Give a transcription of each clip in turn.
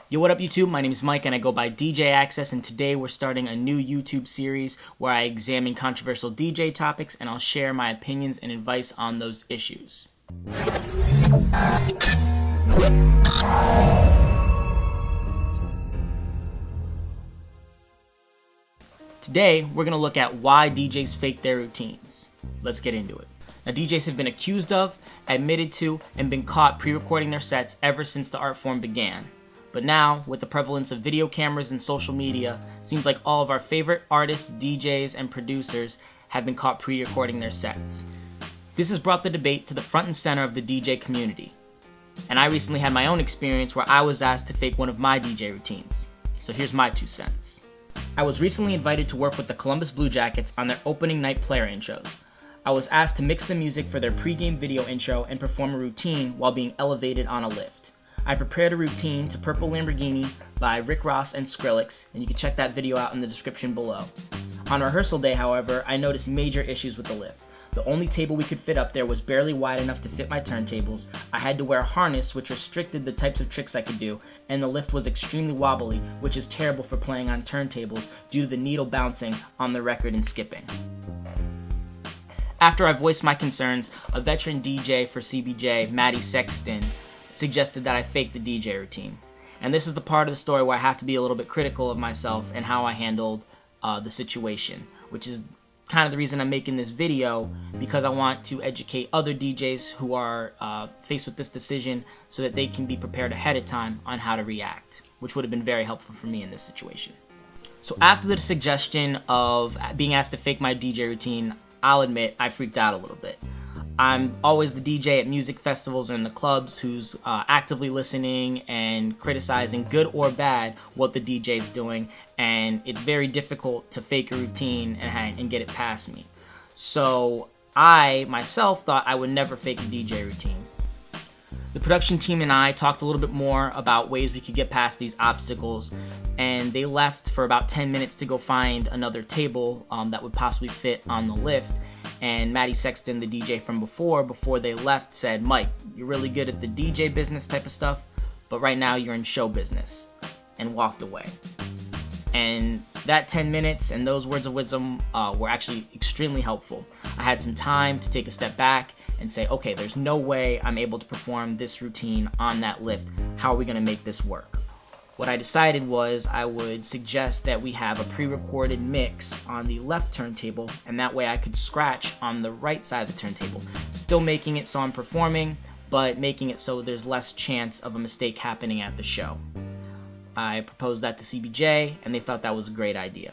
Yo, what up YouTube? My name is Mike and I go by DJ Axcess, and today we're starting a new YouTube series where I examine controversial DJ topics and I'll share my opinions and advice on those issues. Today, we're going to look at why DJs fake their routines. Let's get into it. Now, DJs have been accused of, admitted to, and been caught pre-recording their sets ever since the art form began. But now, with the prevalence of video cameras and social media, seems like all of our favorite artists, DJs, and producers have been caught pre-recording their sets. This has brought the debate to the front and center of the DJ community. And I recently had my own experience where I was asked to fake one of my DJ routines. So here's my 2 cents. I was recently invited to work with the Columbus Blue Jackets on their opening night player intros. I was asked to mix the music for their pregame video intro and perform a routine while being elevated on a lift. I prepared a routine to Purple Lamborghini by Rick Ross and Skrillex, and you can check that video out in the description below. On rehearsal day, however, I noticed major issues with the lift. The only table we could fit up there was barely wide enough to fit my turntables. I had to wear a harness which restricted the types of tricks I could do, and the lift was extremely wobbly, which is terrible for playing on turntables due to the needle bouncing on the record and skipping. After I voiced my concerns, a veteran DJ for CBJ, Maddie Sexton, suggested that I fake the DJ routine. And this is the part of the story where I have to be a little bit critical of myself and how I handled the situation, which is kind of the reason I'm making this video, because I want to educate other DJs who are faced with this decision so that they can be prepared ahead of time on how to react, which would have been very helpful for me in this situation. So after the suggestion of being asked to fake my DJ routine, I'll admit I freaked out a little bit. I'm always the DJ at music festivals or in the clubs who's actively listening and criticizing, good or bad, what the DJ's doing, and it's very difficult to fake a routine and get it past me. So I, myself, thought I would never fake a DJ routine. The production team and I talked a little bit more about ways we could get past these obstacles, and they left for about 10 minutes to go find another table that would possibly fit on the lift. And Maddie Sexton, the DJ from before they left, said, "Mike, you're really good at the DJ business type of stuff, but right now you're in show business," and walked away. And that 10 minutes and those words of wisdom were actually extremely helpful. I had some time to take a step back and say, okay, there's no way I'm able to perform this routine on that lift. How are we going to make this work? What I decided was I would suggest that we have a pre-recorded mix on the left turntable, and that way I could scratch on the right side of the turntable, still making it so I'm performing, but making it so there's less chance of a mistake happening at the show. I proposed that to CBJ, and they thought that was a great idea.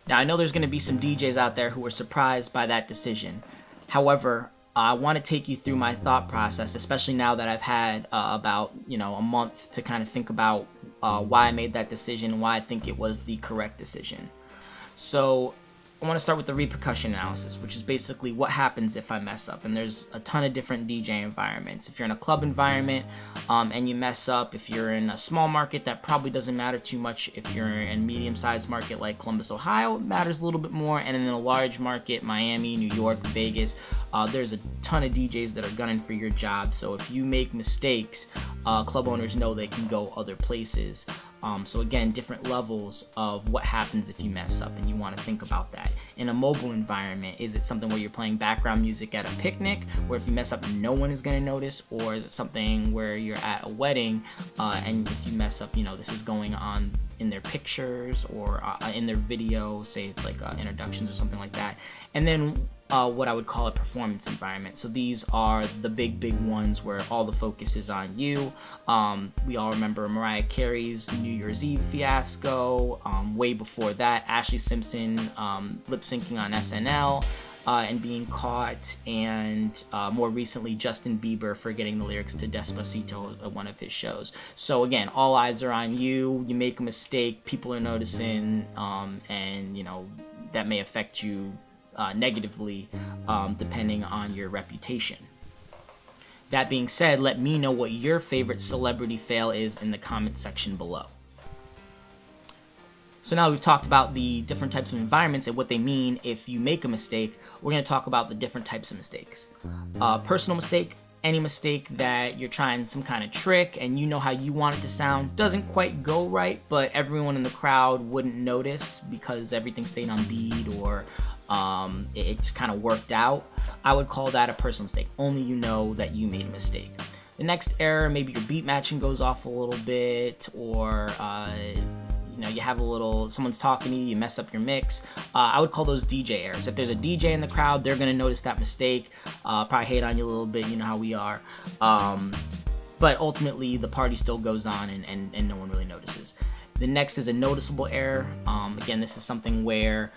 Now, I know there's going to be some DJs out there who were surprised by that decision. However, I want to take you through my thought process, especially now that I've had about a month to kind of think about why I made that decision and why I think it was the correct decision. So I want to start with the repercussion analysis, which is basically what happens if I mess up. And there's a ton of different DJ environments. If you're in a club environment and you mess up, if you're in a small market, that probably doesn't matter too much. If you're in a medium-sized market like Columbus, Ohio, it matters a little bit more. And in a large market, Miami, New York, Vegas, there's a ton of DJs that are gunning for your job. So if you make mistakes, club owners know they can go other places. So again, different levels of what happens if you mess up, and you want to think about that. In a mobile environment, is it something where you're playing background music at a picnic, where if you mess up, no one is going to notice? Or is it something where you're at a wedding, and if you mess up, this is going on in their pictures or in their video, say it's like introductions or something like that. And then what I would call a performance environment. So these are the big ones where all the focus is on you. We all remember Mariah Carey's New Year's Eve fiasco. Way before that, Ashley Simpson lip syncing on SNL and being caught, and more recently Justin Bieber forgetting the lyrics to Despacito at one of his shows. So again, all eyes are on you. You make a mistake, people are noticing, and that may affect you negatively depending on your reputation. That being said, let me know what your favorite celebrity fail is in the comment section below. So now we've talked about the different types of environments and what they mean if you make a mistake. We're going to talk about the different types of mistakes. Personal mistake, any mistake that you're trying some kind of trick and you know how you want it to sound doesn't quite go right, but everyone in the crowd wouldn't notice because everything stayed on beat, or it just kind of worked out, I would call that a personal mistake. Only you know that you made a mistake. The next error, maybe your beat matching goes off a little bit, or you have someone's talking to you, you mess up your mix. I would call those DJ errors. If there's a DJ in the crowd, they're gonna notice that mistake, probably hate on you a little bit, you know how we are. But ultimately, the party still goes on and no one really notices. The next is a noticeable error. Again, this is something where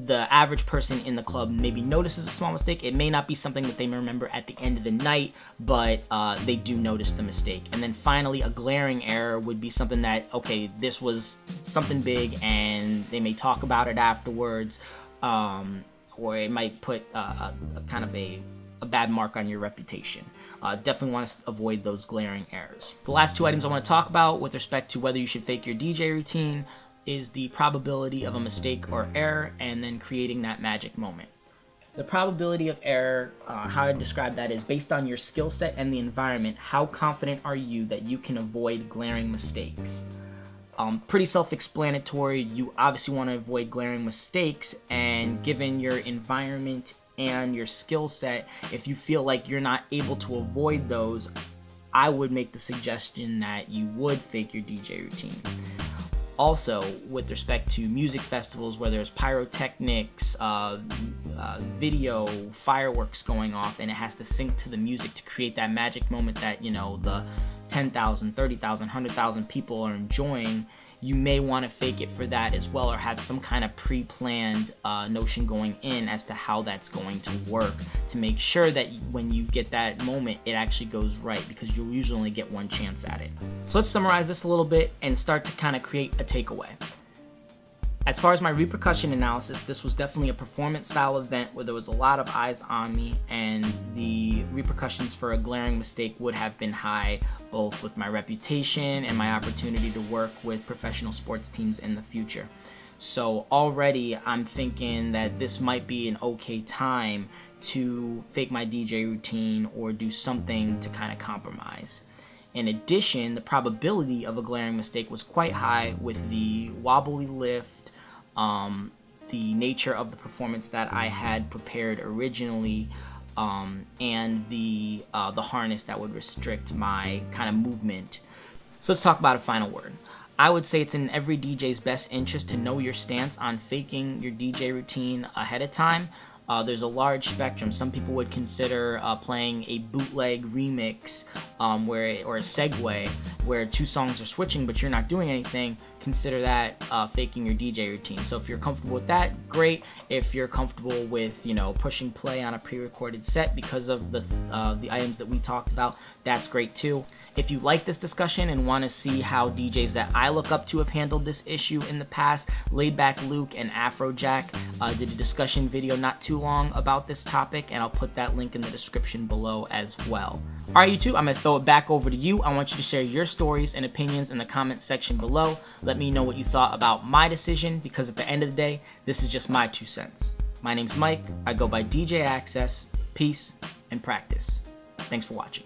the average person in the club maybe notices a small mistake. It may not be something that they remember at the end of the night, but they do notice the mistake. And then finally, a glaring error would be something that, okay, this was something big and they may talk about it afterwards, or it might put a kind of a bad mark on your reputation. Definitely want to avoid those glaring errors. The last two items I want to talk about with respect to whether you should fake your DJ routine is the probability of a mistake or error, and then creating that magic moment. The probability of error, how I describe that is based on your skill set and the environment. How confident are you that you can avoid glaring mistakes? Pretty self-explanatory. You obviously want to avoid glaring mistakes, and given your environment and your skill set, if you feel like you're not able to avoid those, I would make the suggestion that you would fake your DJ routine. Also, with respect to music festivals where there's pyrotechnics, video, fireworks going off, and it has to sync to the music to create that magic moment that, the 10,000, 30,000, 100,000 people are enjoying, you may want to fake it for that as well, or have some kind of pre-planned notion going in as to how that's going to work, to make sure that when you get that moment, it actually goes right, because you'll usually only get one chance at it. So let's summarize this a little bit and start to kind of create a takeaway. As far as my repercussion analysis, this was definitely a performance style event where there was a lot of eyes on me, and the repercussions for a glaring mistake would have been high, both with my reputation and my opportunity to work with professional sports teams in the future. So already I'm thinking that this might be an okay time to fake my DJ routine or do something to kind of compromise. In addition, the probability of a glaring mistake was quite high with the wobbly lift, the nature of the performance that I had prepared originally, and the harness that would restrict my kind of movement. So let's talk about a final word. I would say it's in every DJ's best interest to know your stance on faking your DJ routine ahead of time. There's a large spectrum. Some people would consider playing a bootleg remix or a segue where two songs are switching but you're not doing anything. Consider that faking your DJ routine. So if you're comfortable with that, great. If you're comfortable with pushing play on a pre-recorded set because of the items that we talked about, that's great too. If you like this discussion and want to see how DJs that I look up to have handled this issue in the past, Laidback Luke and Afrojack did a discussion video not too long about this topic, and I'll put that link in the description below as well. Alright YouTube, I'm going to throw it back over to you. I want you to share your stories and opinions in the comment section below. Let me know what you thought about my decision, because at the end of the day, this is just my 2 cents. My name's Mike. I go by DJ Axcess. Peace and practice. Thanks for watching.